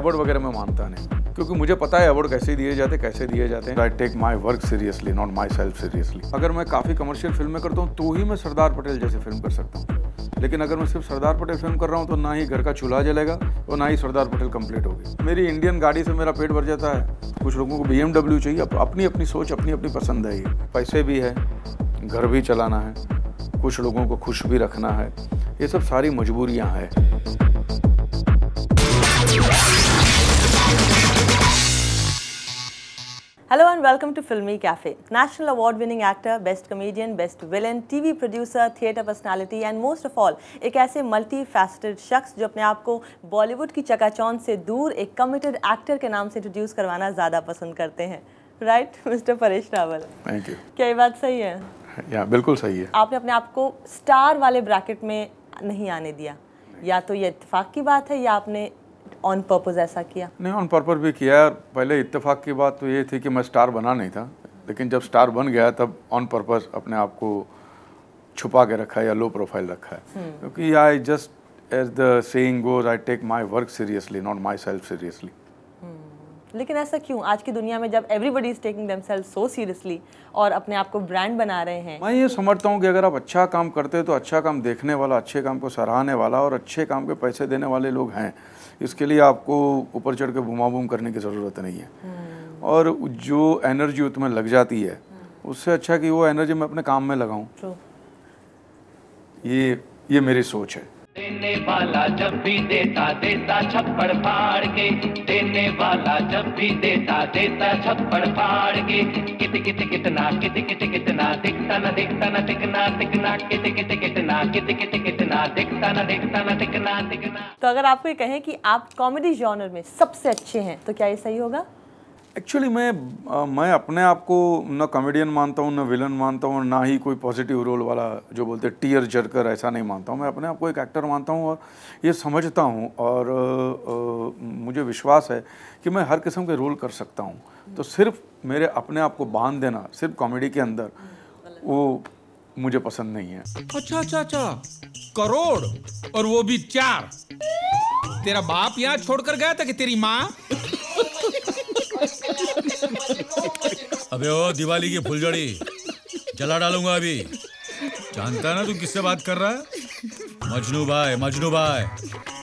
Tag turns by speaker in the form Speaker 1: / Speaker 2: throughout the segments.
Speaker 1: Award वगैरह मैं मानता नहीं, क्योंकि मुझे पता है अवार्ड कैसे दिए जाते हैं। I take my work seriously, not myself seriously. अगर मैं काफ़ी कमर्शियल फिल्में करता हूँ तो ही मैं सरदार पटेल जैसे फिल्म कर सकता हूँ, लेकिन अगर मैं सिर्फ सरदार पटेल फिल्म कर रहा हूँ तो ना ही घर का चूल्हा जलेगा और ना ही सरदार पटेल कंप्लीट होगी। मेरी इंडियन गाड़ी से मेरा पेट भर जाता है, कुछ लोगों को BMW चाहिए, अपनी अपनी सोच, अपनी अपनी पसंद है। ये पैसे भी है, घर भी चलाना है, कुछ लोगों को खुश भी रखना है, ये सब सारी मजबूरियाँ हैं।
Speaker 2: Hello and welcome to Filmy Cafe. National award-winning actor, best comedian, best villain, TV producer, theatre personality and most of all एक ऐसे multi-faceted शख्स जो अपने आप को बॉलीवुड की चकाचौंध से दूर एक committed actor के नाम से इंट्रोड्यूस करवाना ज़्यादा पसंद करते हैं, right mister Paresh Rawal?
Speaker 1: Thank you.
Speaker 2: क्या ये बात सही है?
Speaker 1: या बिल्कुल सही है।
Speaker 2: आपने अपने आप को स्टार वाले ब्रैकेट में नहीं आने दिया, या तो ये इत्तेफाक की बात है या आपने ऑन पर्पस ऐसा किया? नहीं,
Speaker 1: ऑन पर्पस भी किया है। पहले इत्तेफाक की बात तो ये थी कि मैं स्टार बना नहीं था, लेकिन जब स्टार बन गया तब ऑन पर्पस अपने आप को छुपा के रखा है या लो प्रोफाइल रखा है, क्योंकि I just as the saying goes, I take my work seriously, not myself seriously.
Speaker 2: लेकिन ऐसा क्यों आज की दुनिया में जब everybody is taking themselves so seriously और अपने आप को ब्रांड बना रहे हैं? मैं
Speaker 1: ये समझता हूँ कि अगर आप अच्छा काम करते हैं तो अच्छा काम देखने वाला, अच्छे काम को सराहने वाला और अच्छे काम के पैसे देने वाले लोग हैं। इसके लिए आपको ऊपर चढ़ के बूम करने की ज़रूरत नहीं है, और जो एनर्जी उसमें लग जाती है उससे अच्छा कि वो एनर्जी मैं अपने काम में लगाऊं। ये मेरी सोच है।
Speaker 3: देने वाला जब भी देता छप्पड़ फाड़ के, देने वाला जब भी देता छप्पड़ फाड़ के, कितना दिखता न दिखना, कितना दिखना।
Speaker 2: तो अगर आपको ये कहें कि आप कॉमेडी जॉनर में सबसे अच्छे हैं तो क्या ये सही होगा?
Speaker 1: एक्चुअली मैं अपने आप को न कॉमेडियन मानता हूँ, न विलन मानता हूँ, ना ही कोई पॉजिटिव रोल वाला जो बोलते हैं टीयर जर्कर, ऐसा नहीं मानता हूँ। मैं अपने आप को एक एक्टर मानता हूँ और ये समझता हूँ, और मुझे विश्वास है कि मैं हर किस्म के रोल कर सकता हूँ। तो सिर्फ मेरे अपने आप को बांध देना सिर्फ कॉमेडी के अंदर, वो मुझे पसंद नहीं है।
Speaker 4: अच्छा, करोड़, और वो भी 4। तेरा बाप यहाँ छोड़कर गया था कि तेरी माँ?
Speaker 5: अबे ओ दिवाली की फुलझड़ी जला डालूंगा अभी। जानता है ना तू किससे बात कर रहा है? मजनू भाई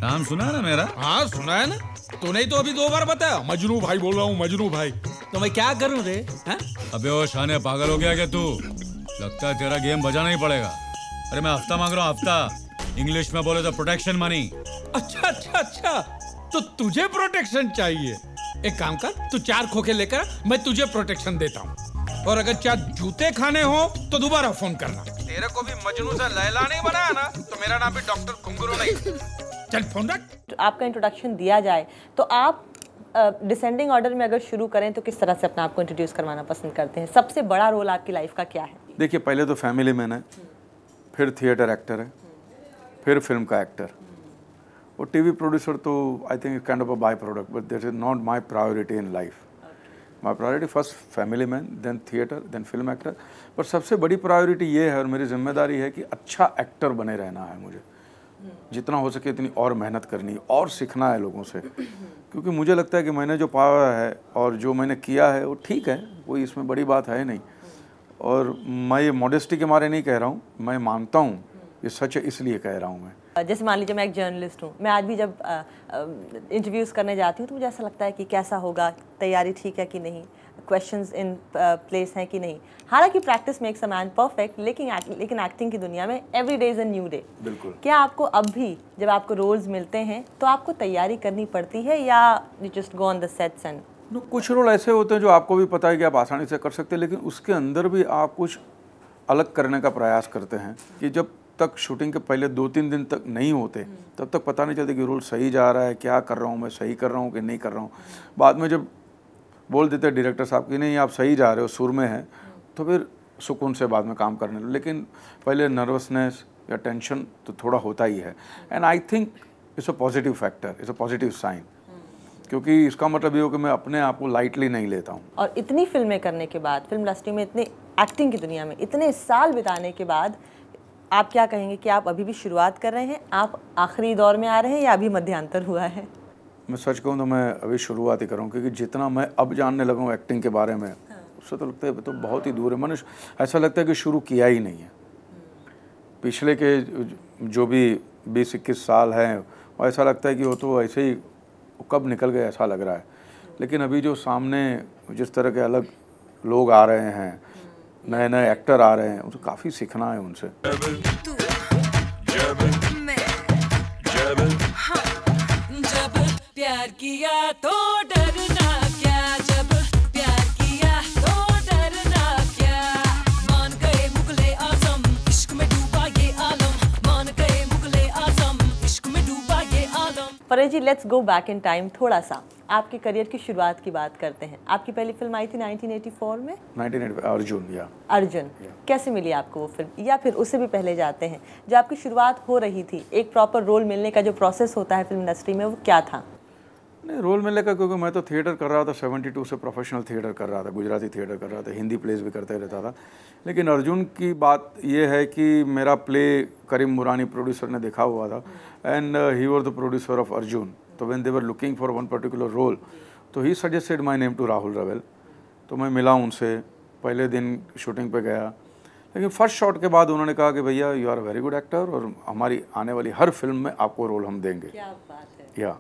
Speaker 5: नाम सुना है ना मेरा?
Speaker 4: हाँ सुना है ना, तूने ही तो अभी 2 बार बताया मजनू भाई बोल रहा हूँ, मजनू भाई। तो मैं क्या करूँ रे?
Speaker 5: अबे ओ शाने, पागल हो गया क्या तू? लगता है तेरा गेम बजाना ही पड़ेगा। अरे मैं हफ्ता मांग रहा हूँ, हफ्ता। इंग्लिश में बोले तो प्रोटेक्शन मनी।
Speaker 4: अच्छा, तो तुझे प्रोटेक्शन चाहिए? एक काम कर, तू 4 खोखे लेकर मैं तुझे प्रोटेक्शन देता हूँ, और अगर 4 जूते खाने हो तो दोबारा फोन करना। तेरे को भी मजनू से लैला नहीं बनाया ना तो मेरा नाम भी डॉक्टर घुंगरू नहीं। चल फोन रख।
Speaker 2: आपका इंट्रोडक्शन दिया जाए तो आप डिसेंडिंग ऑर्डर में अगर शुरू करें तो किस तरह से अपना आपको इंट्रोड्यूस करवाना पसंद करते हैं? सबसे बड़ा रोल आपकी लाइफ का क्या है?
Speaker 1: देखिए, पहले तो फैमिली मैन है, फिर थिएटर एक्टर है, फिर फिल्म का एक्टर, और टीवी प्रोड्यूसर तो I think kind of a by product, but that is not my priority in life. My priority first family man, then theatre, then film actor. पर सबसे बड़ी priority ये है और मेरी जिम्मेदारी है कि अच्छा एक्टर बने रहना है मुझे। जितना हो सके इतनी और मेहनत करनी है और सीखना है लोगों से, क्योंकि मुझे लगता है कि मैंने जो पाया है और जो मैंने किया है वो ठीक है, कोई इसमें बड़ी बात है नहीं। और मैं ये मॉडेस्टी के मारे नहीं कह रहा हूँ, मैं मानता हूँ ये सच है, इसलिए कह रहा हूँ मैं।
Speaker 2: जैसे मान लीजिए मैं एक जर्नलिस्ट हूँ, मैं आज भी जब इंटरव्यूज़ करने जाती हूँ तो मुझे ऐसा लगता है कि कैसा होगा, तैयारी ठीक है कि नहीं, क्वेश्चंस इन प्लेस हैं कि नहीं। हालांकि practice makes a man perfect, लेकिन एक्टिंग की दुनिया में every day is a new day.
Speaker 1: बिल्कुल।
Speaker 2: क्या आपको अब भी जब आपको रोल्स मिलते हैं तो आपको तैयारी करनी पड़ती है या you just go on the sets and?
Speaker 1: कुछ रोल ऐसे होते हैं जो आपको भी पता है कि आप आसानी से कर सकते हैं, लेकिन उसके अंदर भी आप कुछ अलग करने का प्रयास करते हैं कि जब तक शूटिंग के पहले 2-3 दिन तक नहीं होते तब तक पता नहीं चलता कि रोल सही जा रहा है, क्या कर रहा हूँ मैं, सही कर रहा हूँ कि नहीं कर रहा हूँ। बाद में जब बोल देते डायरेक्टर साहब कि नहीं आप सही जा रहे हो, सुर में है, तो फिर सुकून से बाद में काम करने लो। लेकिन पहले नर्वसनेस या टेंशन तो थोड़ा होता ही है, and I think it's a positive factor, it's a positive sign, क्योंकि इसका मतलब ये हो कि मैं अपने आप को लाइटली नहीं लेता हूँ।
Speaker 2: और इतनी फिल्में करने के बाद, फिल्म इंडस्ट्री में इतने एक्टिंग की दुनिया में इतने साल बिताने के बाद आप क्या कहेंगे कि आप अभी भी शुरुआत कर रहे हैं, आप आखिरी दौर में आ रहे हैं या अभी मध्यांतर हुआ है?
Speaker 1: मैं सच कहूँ तो मैं अभी शुरुआत ही कर रहा हूँ, क्योंकि जितना मैं अब जानने लगा हूँ एक्टिंग के बारे में, उससे तो लगता है तो बहुत ही दूर है। मैंने ऐसा लगता है कि शुरू किया ही नहीं है। पिछले के जो भी 20-21 साल हैं, ऐसा लगता है कि वो तो ऐसे ही कब निकल गए ऐसा लग रहा है। लेकिन अभी जो सामने जिस तरह के अलग लोग आ रहे हैं, नए नए एक्टर आ रहे हैं, उनको काफ़ी सीखना है उनसे।
Speaker 6: प्यार किया तो डरना क्या, जब प्यार किया तो डरना क्या, मान गए मुगले आजम इश्क में डूबा ये आलम, मान गए मुगले आजम इश्क में डूबा ये आलम।
Speaker 2: Paresh ji, let's go back in time थोड़ा सा, आपके करियर की शुरुआत की बात करते हैं। आपकी पहली फिल्म आई थी 1984 में,
Speaker 1: 1984 अर्जुन। या
Speaker 2: अर्जुन, कैसे मिली आपको वो फिल्म, या फिर उससे भी पहले जाते हैं, जो आपकी शुरुआत हो रही थी, एक प्रॉपर रोल मिलने का जो प्रोसेस होता है फिल्म इंडस्ट्री में, वो क्या था?
Speaker 1: नहीं, रोल मिलने का, क्योंकि मैं तो थिएटर कर रहा था 72 से, प्रोफेशनल थिएटर कर रहा था, गुजराती थिएटर कर रहा था, हिंदी प्लेस भी करते रहता था। लेकिन अर्जुन की बात ये है कि मेरा प्ले करीम मुरानी प्रोड्यूसर ने देखा हुआ था, and he was the producer of Arjun. तो when they were looking for one particular role, तो he suggested my name to Rahul Rawail. तो मैं मिला उनसे, पहले दिन शूटिंग पे गया, लेकिन फर्स्ट शॉट के बाद उन्होंने कहा कि भैया you are a very good actor, और हमारी आने वाली हर फिल्म में आपको रोल हम देंगे।
Speaker 2: क्या बात है।
Speaker 1: या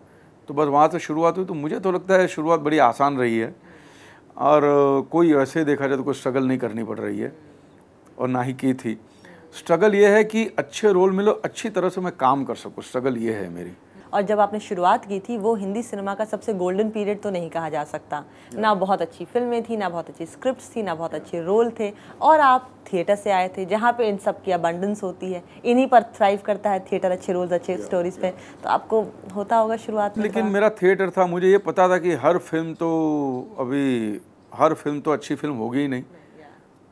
Speaker 1: तो बस वहाँ से शुरुआत हुई। तो मुझे तो लगता है शुरुआत बड़ी आसान रही है, और कोई वैसे देखा जाए तो कोई स्ट्रगल नहीं करनी पड़ रही है, और ना ही की थी। स्ट्रगल ये है कि अच्छे रोल मिलो, अच्छी तरह से मैं काम कर सकूँ, स्ट्रगल ये है मेरी।
Speaker 2: और जब आपने शुरुआत की थी, वो हिंदी सिनेमा का सबसे गोल्डन पीरियड तो नहीं कहा जा सकता, ना बहुत अच्छी फिल्में थी, ना बहुत अच्छी स्क्रिप्ट्स थी, ना बहुत अच्छे रोल थे, और आप थिएटर से आए थे जहाँ पे इन सब की अबंडेंस होती है, इन्हीं पर थ्राइव करता है थिएटर, अच्छे रोल्स, अच्छे स्टोरीज पे। तो आपको होता होगा शुरुआत में।
Speaker 1: लेकिन मेरा थिएटर था, मुझे ये पता था कि हर फिल्म तो अच्छी फिल्म होगी ही नहीं,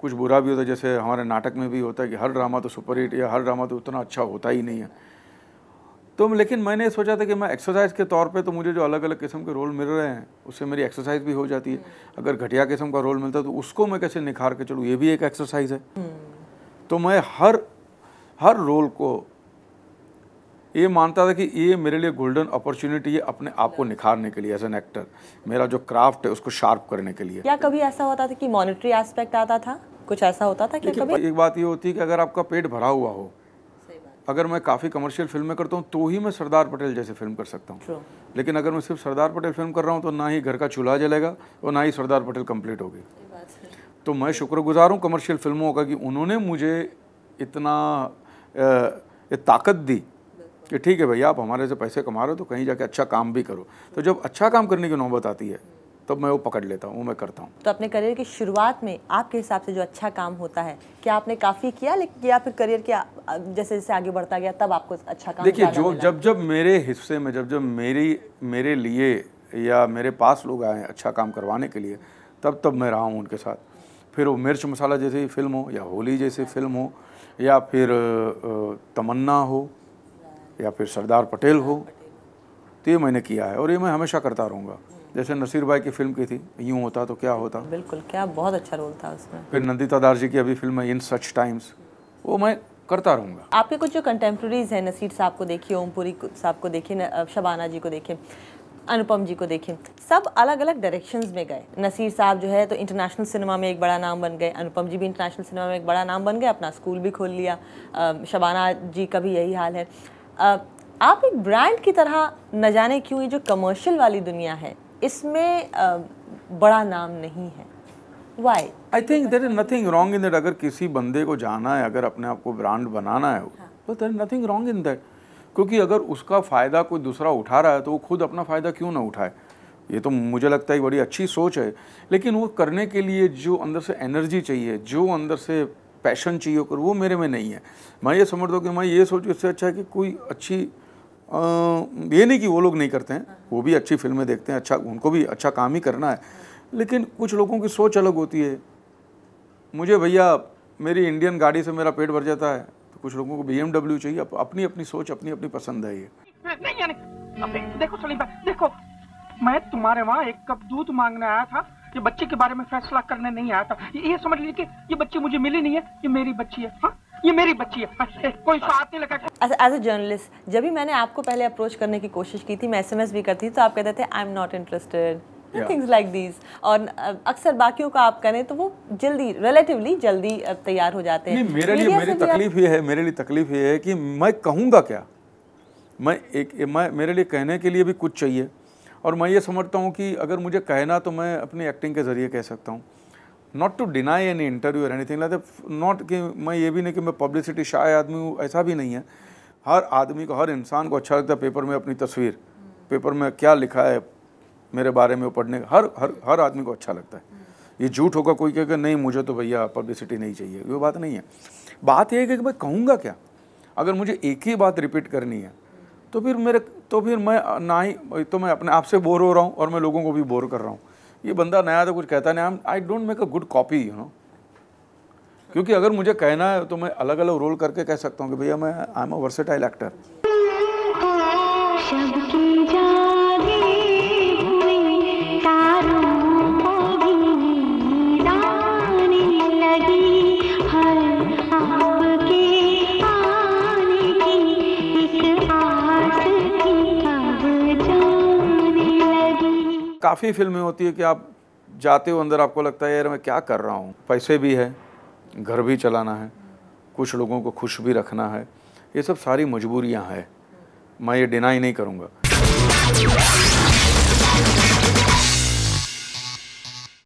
Speaker 1: कुछ बुरा भी होता है। जैसे हमारे नाटक में भी होता है कि हर ड्रामा तो सुपरहिट, या हर ड्रामा तो उतना अच्छा होता ही नहीं है। तो लेकिन मैंने सोचा था कि मैं एक्सरसाइज के तौर पे, तो मुझे जो अलग अलग किस्म के रोल मिल रहे हैं उससे मेरी एक्सरसाइज भी हो जाती है। अगर घटिया किस्म का रोल मिलता है तो उसको मैं कैसे निखार के चलूँ, ये भी एक एक्सरसाइज है। तो मैं हर रोल को ये मानता था कि ये मेरे लिए गोल्डन अपॉर्चुनिटी है अपने आप को निखारने के लिए, एज एन एक्टर, मेरा जो क्राफ्ट है उसको शार्प करने के लिए।
Speaker 2: क्या कभी ऐसा होता था कि मॉनेटरी एस्पेक्ट आता था, कुछ ऐसा होता था क्या कभी?
Speaker 1: एक बात ये होती है कि अगर आपका पेट भरा हुआ हो, अगर मैं काफ़ी कमर्शियल फिल्में करता हूँ तो ही मैं सरदार पटेल जैसे फिल्म कर सकता हूँ। लेकिन अगर मैं सिर्फ सरदार पटेल फिल्म कर रहा हूँ तो ना ही घर का चूल्हा जलेगा और ना ही सरदार पटेल कंप्लीट होगी। तो मैं शुक्रगुजार हूँ कमर्शियल फिल्मों का कि उन्होंने मुझे इतना ताकत दी कि ठीक है भैया, आप हमारे से पैसे कमा रहे हो तो कहीं जाके अच्छा काम भी करो। तो जब अच्छा काम करने की नौबत आती है तब मैं वो पकड़ लेता हूँ, वो मैं करता हूँ।
Speaker 2: तो अपने करियर की शुरुआत में आपके हिसाब से जो अच्छा काम होता है, क्या आपने काफ़ी किया, लेकिन या फिर करियर के जैसे जैसे आगे बढ़ता गया तब आपको अच्छा काम?
Speaker 1: देखिए, जब मेरे हिस्से में जब मेरे लिए या मेरे पास लोग आए अच्छा काम करवाने के लिए, तब मैं रहा हूँ उनके साथ। फिर वो मिर्च मसाला जैसी फिल्म हो, या होली जैसी फिल्म हो, या फिर तमन्ना हो, या फिर सरदार पटेल हो, तो ये मैंने किया है और ये मैं हमेशा करता रहूँगा। जैसे नसीर भाई की फिल्म की थी यूँ होता तो क्या होता, बिल्कुल, क्या बहुत अच्छा रोल था उसमें। फिर नंदिता दार जी की अभी फिल्म है इन सच टाइम्स, वो मैं करता रहूँगा।
Speaker 2: आपके कुछ जो कंटेम्प्रेरीज हैं, नसीर साहब को देखिए, ओमपुरी साहब को देखिए, शबाना जी को देखिए, अनुपम जी को देखिए, सब अलग अलग डायरेक्शंस में गए। नसीर साहब जो है तो इंटरनेशनल सिनेमा में एक बड़ा नाम बन गए, अनुपम जी भी इंटरनेशनल सिनेमा में एक बड़ा नाम बन गए, अपना स्कूल भी खोल लिया, शबाना जी का भी यही हाल है। आप एक ब्रांड की तरह, न जाने क्यों ये जो कमर्शियल वाली दुनिया है इसमें बड़ा नाम नहीं है, why? I
Speaker 1: think there is nothing wrong in that. अगर किसी बंदे को जाना है, अगर अपने आप को ब्रांड बनाना है, तो there is nothing wrong in that. क्योंकि अगर उसका फ़ायदा कोई दूसरा उठा रहा है तो वो खुद अपना फ़ायदा क्यों ना उठाए। ये तो मुझे लगता है बड़ी अच्छी सोच है, लेकिन वो करने के लिए जो अंदर से एनर्जी चाहिए, जो अंदर से पैशन चाहिए, वो मेरे में नहीं है। मैं ये समझता हूँ कि मैं ये सोचूँ इससे अच्छा है कि कोई अच्छी ये नहीं कि वो लोग नहीं करते हैं, वो भी अच्छी फिल्में देखते हैं, अच्छा, उनको भी अच्छा काम ही करना है, लेकिन कुछ लोगों की सोच अलग होती है। मुझे भैया मेरी इंडियन गाड़ी से मेरा पेट भर जाता है, तो कुछ लोगों को BMW चाहिए। अपनी अपनी सोच, अपनी अपनी पसंद है। ये
Speaker 7: नहीं, देखो सलीम भाई, देखो, मैं तुम्हारे वहाँ एक कप दूध मांगने आया था, ये बच्चे के बारे में फैसला करने नहीं आया था। ये समझ लीजिए कि ये बच्ची मुझे मिली नहीं है, ये मेरी बच्ची है। हाँ, ये मेरी बच्ची है, कोई साथ नहीं लगा।
Speaker 2: एज ए जर्नलिस्ट जब भी मैंने आपको पहले अप्रोच करने की कोशिश की थी, मैं SMS भी करती थी, तो आप कहते थे I am not interested, things like these. और अक्सर बाकियों का आप करें तो वो जल्दी, रिलेटिवली जल्दी तैयार हो जाते हैं।
Speaker 1: नहीं, मेरे लिए मेरी तकलीफ ये है कि मैं कहूँगा क्या। मेरे लिए कहने के लिए भी कुछ चाहिए, और मैं ये समझता हूँ कि अगर मुझे कहना तो मैं अपनी एक्टिंग के ज़रिए कह सकता हूँ। Not to deny any interview और एनीथिंग लाइक दैट, नॉट कि मैं ये भी नहीं कि मैं पब्लिसिटी शाय आदमी हूँ, ऐसा भी नहीं है। हर आदमी को, हर इंसान को अच्छा लगता है पेपर में अपनी तस्वीर, पेपर में क्या लिखा है मेरे बारे में पढ़ने का, हर आदमी को अच्छा लगता है। ये झूठ होगा कोई कहेगा नहीं मुझे तो भैया पब्लिसिटी नहीं चाहिए, वो बात नहीं है। बात यह है कि मैं कहूँगा क्या। अगर मुझे एक ही बात रिपीट करनी है तो फिर मैं ना ही तो मैं अपने आप से बोर हो रहा हूँ और मैं लोगों को भी बोर कर रहा हूँ। ये बंदा नया तो कुछ कहता नहीं, I don't make a good copy, you know. क्योंकि अगर मुझे कहना है तो मैं अलग अलग रोल करके कह सकता हूँ कि भैया मैं I am a versatile actor. काफ़ी फिल्में होती है कि आप जाते हो अंदर, आपको लगता है यार मैं क्या कर रहा हूँ, पैसे भी है, घर भी चलाना है, कुछ लोगों को खुश भी रखना है, ये सब सारी मजबूरियाँ हैं, मैं ये डिनाई नहीं करूँगा।